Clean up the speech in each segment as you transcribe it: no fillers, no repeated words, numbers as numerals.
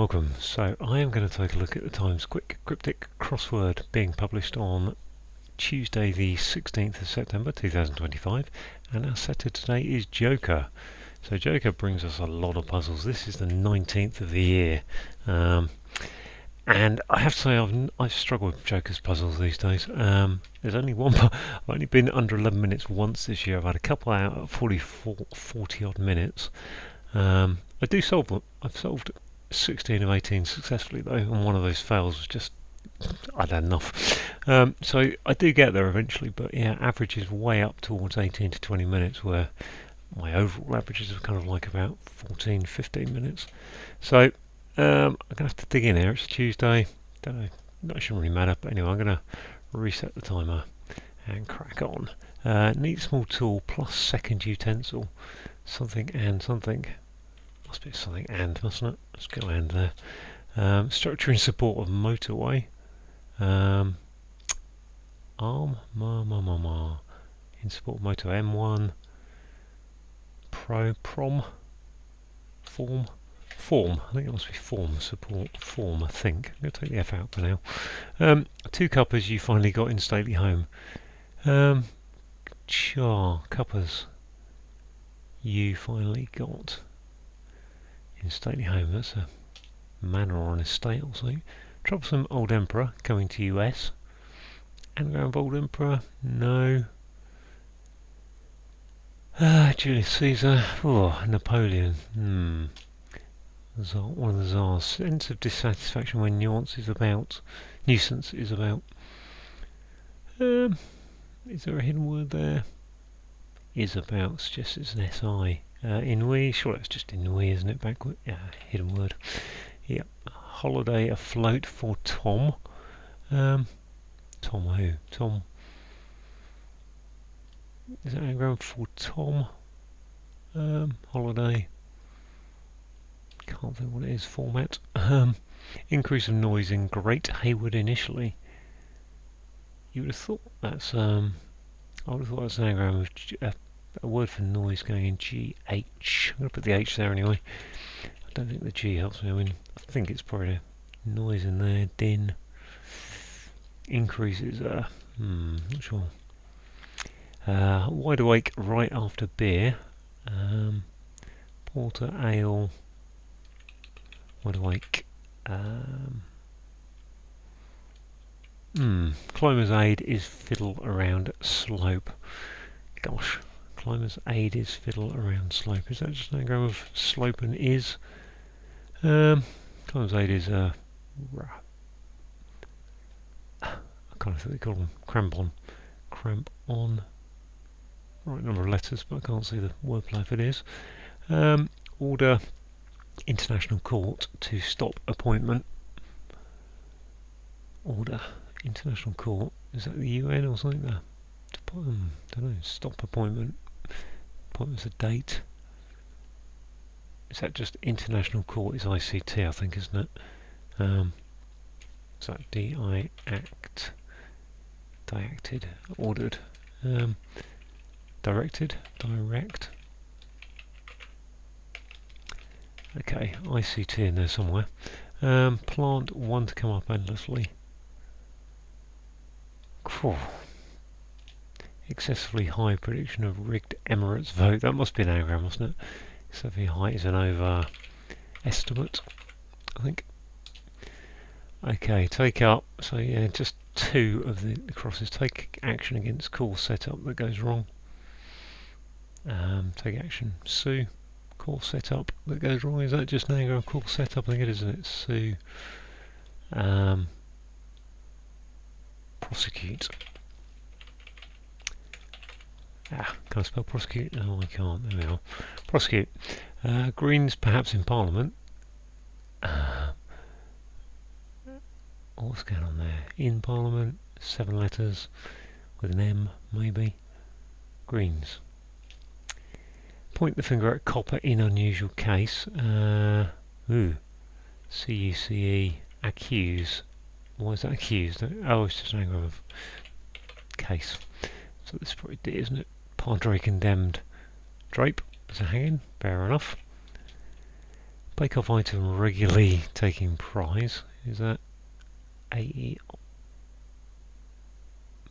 welcome. So I am going to take a look at the Times Quick Cryptic crossword being published on Tuesday the 16th of September 2025, and our setter today is Joker. So Joker brings us a lot of puzzles. This is the 19th of the year, and I have to say I've struggled with Joker's puzzles these days. There's only one. I've only been under 11 minutes once this year. I've had a couple out at 40 odd minutes. I do solve them. I've solved 16 of 18 successfully though, and one of those fails was just I'd had enough. So I do get there eventually, but yeah, average is way up towards 18 to 20 minutes, where my overall averages are kind of like about 14-15 minutes. So I'm gonna have to dig in here. It's Tuesday. Don't know. That shouldn't really matter. But anyway, I'm gonna reset the timer and crack on. Neat small tool plus second utensil. Something and something. Must be something and, mustn't it? Let's go and there. Structure in support of motorway. Arm. In support of motor M1. Prom. Form. I think it must be form. Support. Form, I think. I'm going to take the F out for now. 2 cuppers you finally got in stately home. Cuppers you finally got in stately home. That's a manor or an estate or something. Troublesome old emperor coming to US. Anagram of old emperor? No. Julius Caesar. Oh, Napoleon. One of the Tsars. Sense of dissatisfaction when nuisance is about. Is there a hidden word there? Is about suggests it's an SI. Inui, sure that's just Inui, isn't it? Backward, yeah, hidden word. Yep. Holiday afloat for Tom. Tom who? Tom. Is that anagram for Tom? Holiday. Can't think what it is. Format. Increase of noise in Great Hayward initially. You would have thought that's I would have thought that's an anagram of a word for noise going in GH. I'm going to put the H there anyway. I don't think the G helps me. I think it's probably a noise in there. Din. Increases. Not sure. Wide awake right after beer. Porter, ale. Wide awake. Climber's aid is fiddle around slope. Gosh. Climber's aid is fiddle around slope. Is that just an anagram of slope and is? Climber's aid is I can't think they call them cramp on. Right number of letters, but I can't see the wordplay if it is. Order international court to stop appointment. Order international court. Is that the UN or something there? Don't know. Stop appointment. Appointment's a date. Is that just international court? Is ICT, I think, isn't it? Is that diacted, ordered, directed, direct. Okay, ICT in there somewhere. Plant one to come up endlessly. Cool. Excessively high prediction of rigged Emirates vote. That must be an anagram, mustn't it? Excessively high is an over estimate, I think. Okay, take up. So yeah, just 2 of the crosses. Take action against call setup that goes wrong. Take action. Sue. Call setup that goes wrong. Is that just an anagram of call setup? I think it is, isn't it? Sue. Prosecute. Can I spell prosecute? No, I can't. There we are. Prosecute. Greens perhaps in Parliament. What's going on there? In Parliament, 7 letters with an M, maybe. Greens. Point the finger at copper in unusual case. C-U-C-E. Accuse. Why is that accused? Oh, it's just an anagram of case. So this is probably D, isn't it? Padre condemned. Drape is a hanging. Fair enough. Bake off item regularly taking prize. Is that AE?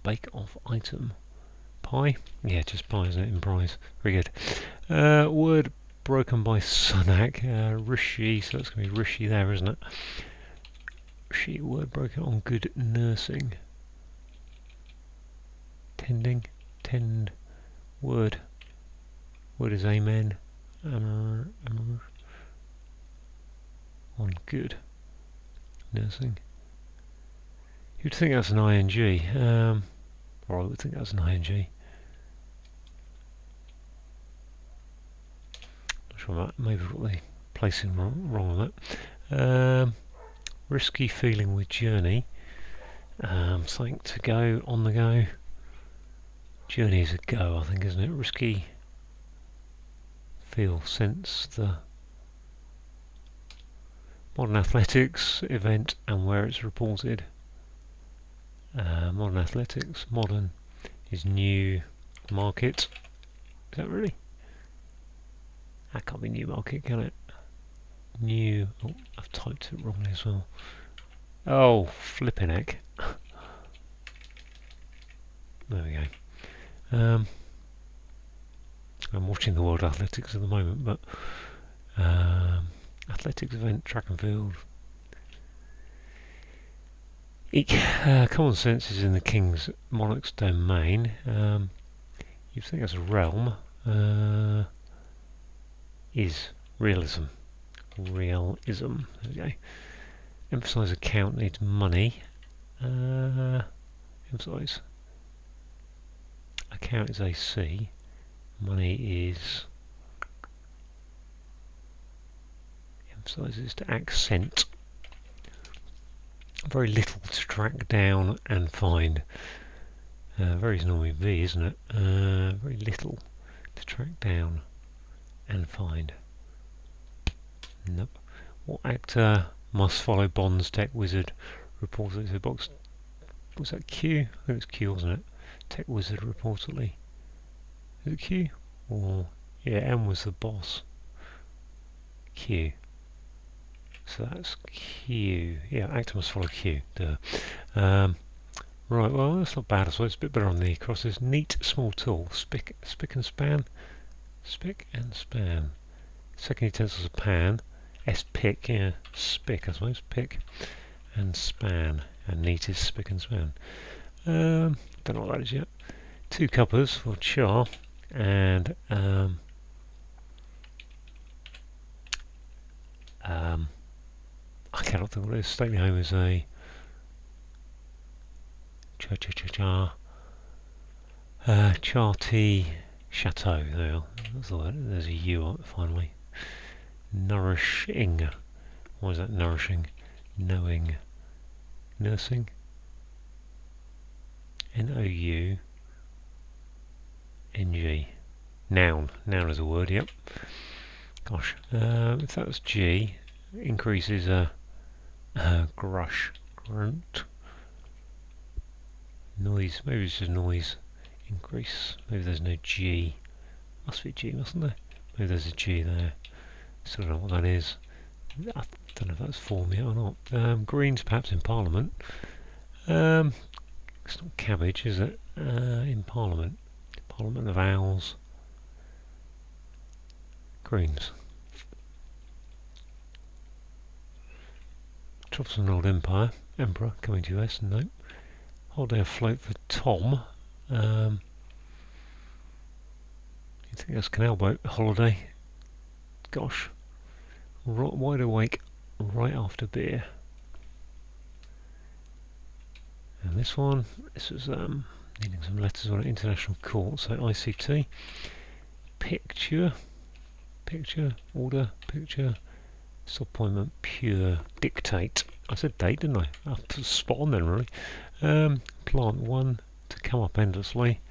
Bake off item. Pie? Yeah, just pie, isn't it, in prize? Very good. Word broken by Sunak. Rishi, so that's going to be Rishi there, isn't it? Rishi, word broken on good nursing. Tending. Tend. Word. Word is amen. On good nursing. You'd think that's an ing. Or I would think that's an ing. Not sure about maybe what they placing wrong on that. Risky feeling with journey. Something to go, on the go. Journey is a go, I think, isn't it? Risky feel, sense the modern athletics event and where it's reported. Modern athletics, modern is new market. Is that really? That can't be new market, can it? New. Oh, I've typed it wrongly as well. Oh, flipping heck. There we go. I'm watching the World Athletics at the moment, but athletics event, track and field. Common sense is in the king's monarch's domain. You think that's a realm. Is realism. Realism. There we go. Emphasise account needs money. Emphasise. Account is AC. Money is. Emphasises to accent. Very little to track down and find. Very is normally V, isn't it? Very little to track down and find. Nope. What actor must follow Bond's tech wizard reportedly? Box. Was that Q? I think it was Q, wasn't it? Tech wizard reportedly. Is it Q? Or yeah, M was the boss. Q. So that's Q. Yeah, actor must follow Q. Duh. Right, well, that's not bad. I suppose it's a bit better on the crosses. Neat, small tool. Spick and span. Spick and span. Second utensil's a pan. S-pick, yeah. Spick, I suppose. Pick and span. And neat is spick and span. Don't know what that is yet. 2 cuppers for char. And I cannot think what it is. Stately home is a Charty Chateau. There, that's the word. There's a U on it finally. Nourishing. Why is that nourishing? Knowing. Nursing. N-O-U-N-G. Noun. Noun is a word, yep. Gosh. If that was G, increases grush. Grunt. Noise. Maybe it's just noise. Increase. Maybe there's no G. Must be G, mustn't there? Maybe there's a G there. Still don't know what that is. I don't know if that's form yet or not. Greens perhaps in Parliament. It's not cabbage, is it? In Parliament. Parliament of Owls. Greens. Troubles of an old empire. Emperor coming to US. No. Holiday afloat for Tom. You think that's canal boat holiday? Gosh. Wide awake right after beer. And this one, this was needing some letters on it. International court, so ICT. Picture, order, picture. Subappointment, pure, dictate. I said date, didn't I? I was spot on then, really. Plant 1 to come up endlessly.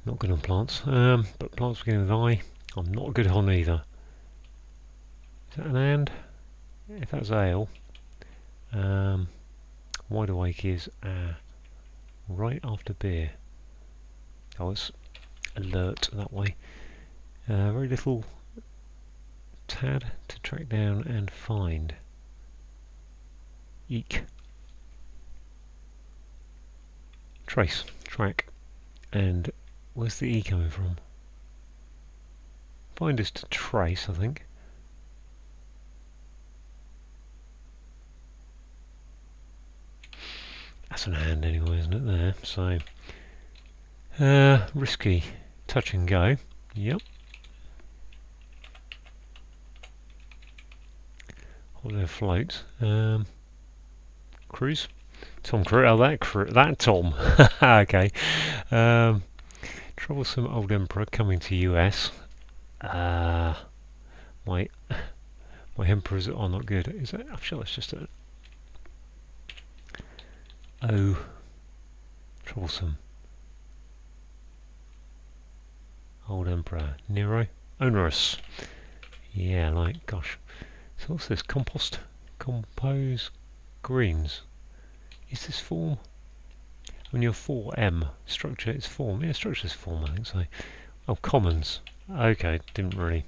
Not good on plants, but plants beginning with I. I'm not good on either. Is that an and? If that's ale, wide awake is right after beer. Oh, it's alert that way. Very little Tad to track down and find. Eek. Trace, track, and where's the E coming from? Find is to trace, I think. That's an and anyway, isn't it, there? So, risky. Touch and go. Yep. Hold there, float. Cruise. Tom Cruise. Oh, that Tom. Okay. Troublesome old emperor coming to US. My emperors are not good. Is it? I'm sure that's just a. Oh, troublesome. Old emperor. Nero. Onerous. Yeah, like, gosh. So what's this? Compost? Compose greens. Is this form? When you're 4M, structure is form. Yeah, structure is form, I think so. Oh, commons. Okay, didn't really.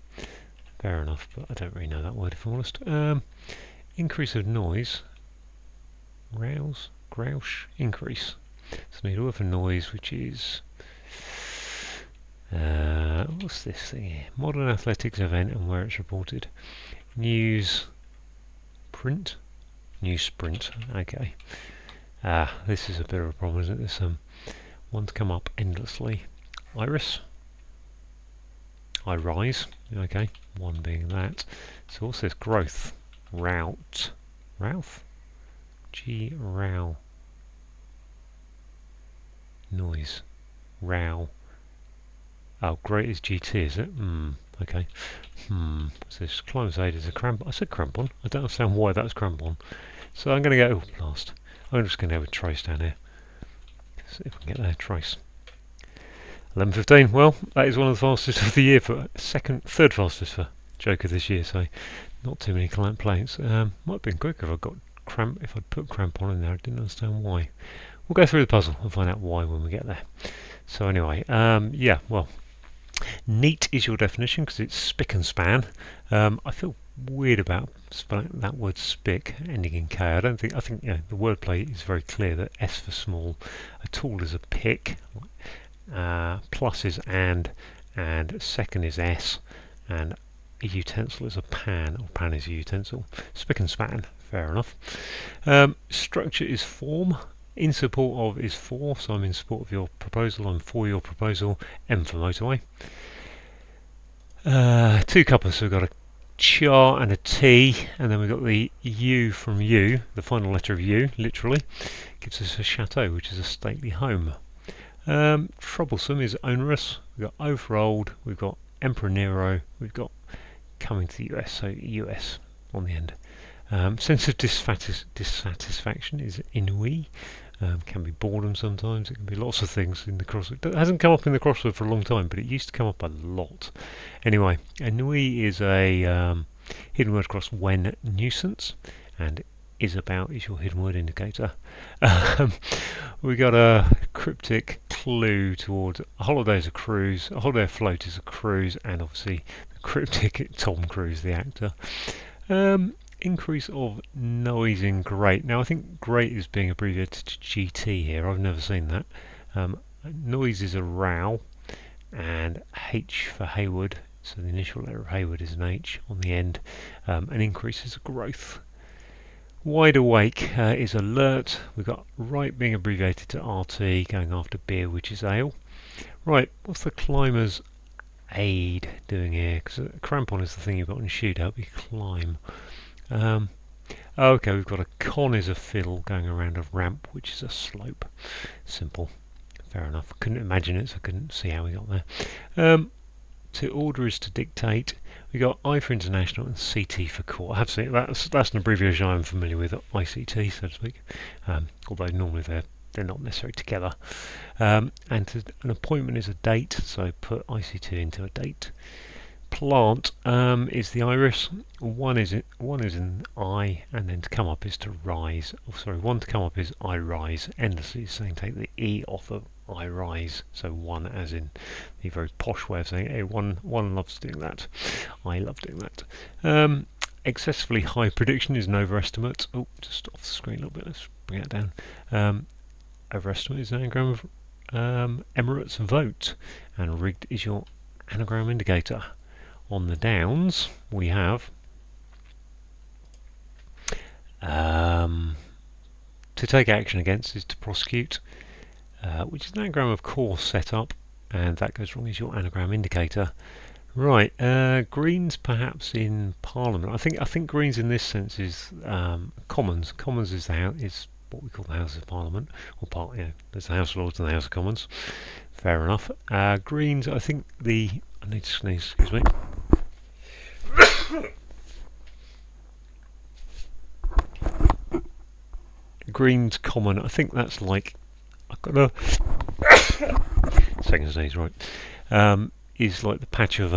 Fair enough, but I don't really know that word if I'm honest. Increase of noise. Rouse? Grouch? Increase. So I need a word for noise, which is. What's this thing here? Modern athletics event and where it's reported. News. Print? Newsprint. Okay. This is a bit of a problem, isn't it? This one to come up endlessly. Iris. I rise. Okay. One being that. So what's this? Growth. Route. Routh? Row. Noise. Row. Oh, great is GT, is it? Okay. What's this? Climate aid is a crampon. I said crampon. I don't understand why that's crampon. So I'm going to go last. I'm just going to have a trace down here. See if we can get there. Trace. 11:15. Well, that is one of the fastest of the year for third fastest for Joker this year. So not too many client planes. Might have been quicker if I got if I'd put crampon in there. I didn't understand why. We'll go through the puzzle and find out why when we get there. So anyway, yeah. Well, neat is your definition because it's spick and span. I feel weird about spelling that word spick ending in K. I think the wordplay is very clear that S for small, a tool is a pick, plus is and second is S, and a utensil is a pan, or pan is a utensil. Spick and span, fair enough. Structure is form. In support of is for, so I'm in support of your proposal, I'm for your proposal. M for motorway. Two couples, so we've got a char and a T, and then we've got the U from U, the final letter of U, literally, gives us a chateau, which is a stately home. Troublesome is onerous, we've got O for old, we've got Emperor Nero, we've got coming to the US, so US on the end. Sense of dissatisfaction is ennui. Can be boredom sometimes, it can be lots of things in the crossword. It hasn't come up in the crossword for a long time, but it used to come up a lot. Anyway, ennui is a hidden word across when nuisance, and is about is your hidden word indicator. We got a cryptic clue towards a holiday is a cruise, a holiday afloat is a cruise, and obviously the cryptic Tom Cruise, the actor. Increase of noise in great. Now I think great is being abbreviated to GT here. I've never seen that. Noise is a row, and H for Hayward. So the initial letter of Hayward is an H on the end. An increase is a growth. Wide awake is alert. We've got right being abbreviated to RT, going after beer, which is ale. Right, what's the climber's aid doing here? Because crampon is the thing you've got in shoe to help you climb. Okay, we've got a con is a fiddle going around a ramp, which is a slope. Simple. Fair enough. Couldn't imagine it, so I couldn't see how we got there. To order is to dictate. We got I for international and CT for court. I have seen that's an abbreviation I'm familiar with, ICT, so to speak. Although normally they're not necessarily together. And an appointment is a date, so put ICT into a date. Plant is the iris. One is in I, and then to come up is to rise. Oh, sorry, one to come up is I rise endlessly, saying take the E off of I rise. So one as in the very posh way of saying, hey, one loves doing that. I love doing that. Excessively high prediction is an overestimate. Oh, just off the screen a little bit. Let's bring it down. Overestimate is an anagram of Emirates vote, and rigged is your anagram indicator. On the downs, we have to take action against is to prosecute, which is an anagram of course set up, and that goes wrong is your anagram indicator. Right, Greens perhaps in Parliament. I think Greens in this sense is Commons. Commons is is what we call the House of Parliament, or part. There's the House of Lords and the House of Commons. Fair enough. Greens. I think I need to sneeze. Excuse me. Greens common. I think that's like I've got a second sneeze. Right. Is like the patch of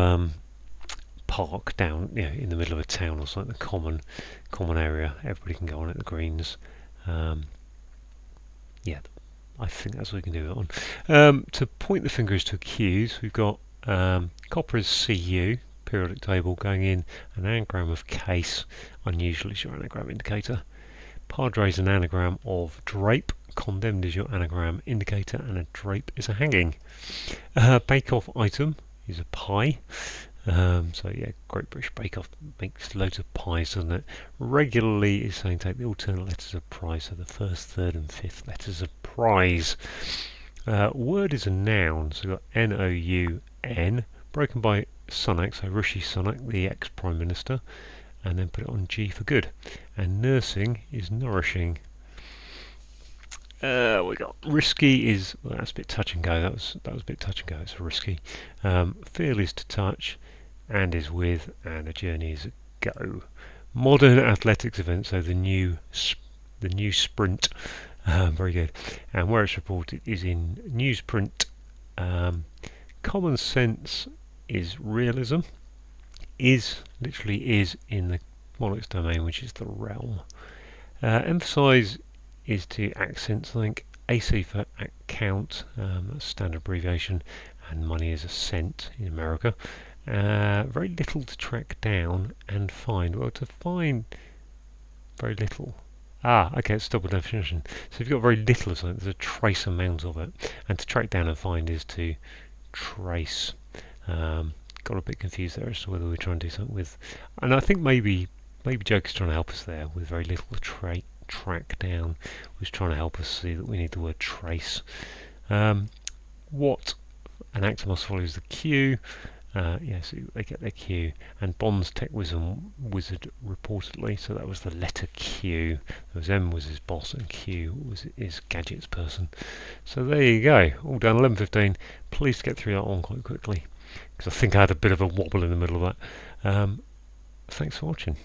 park down, in the middle of a town or something, the common area. Everybody can go on it. The Greens. Yeah, I think that's what we can do that one. To point the finger is to accuse. We've got copper is CU, periodic table, going in an anagram of case. Unusual is your anagram indicator. Padre is an anagram of drape. Condemned is your anagram indicator, and a drape is a hanging. Bake-off item is a pie. So yeah, Great British Bake Off makes loads of pies, doesn't it? Regularly is saying take the alternate letters of prize, so the first, third and fifth letters of prize. Word is a noun, so we've got N-O-U-N, broken by Sunak, so Rishi Sunak, the ex-Prime Minister, and then put it on G for good. And nursing is nourishing. We got risky is, well, that's a bit touch and go. That was a bit touch and go. It's risky. Feel is to touch, and is with, and a journey is a go. Modern athletics event, so the new sprint. Very good. And where it's reported is in newsprint. Common sense is realism. Is literally is in the monarch's domain, which is the realm. Emphasize is to accent something. AC for account, that's standard abbreviation, and money is a cent in America. Very little to track down and find. Well, to find very little. Okay, it's double definition. So if you've got very little of something, there's a trace amount of it. And to track down and find is to trace. Got a bit confused there as to whether we're trying to do something with. And I think maybe Joker's trying to help us there with very little to track down. Was trying to help us see that we need the word trace. What an actor must follow is the cue. So they get their cue. And Bond's tech wizard reportedly, so that was the letter Q. There was M was his boss and Q was his gadgets person. So there you go, all done. 11:15. Please get through that one quite quickly, because I think I had a bit of a wobble in the middle of that. Thanks for watching.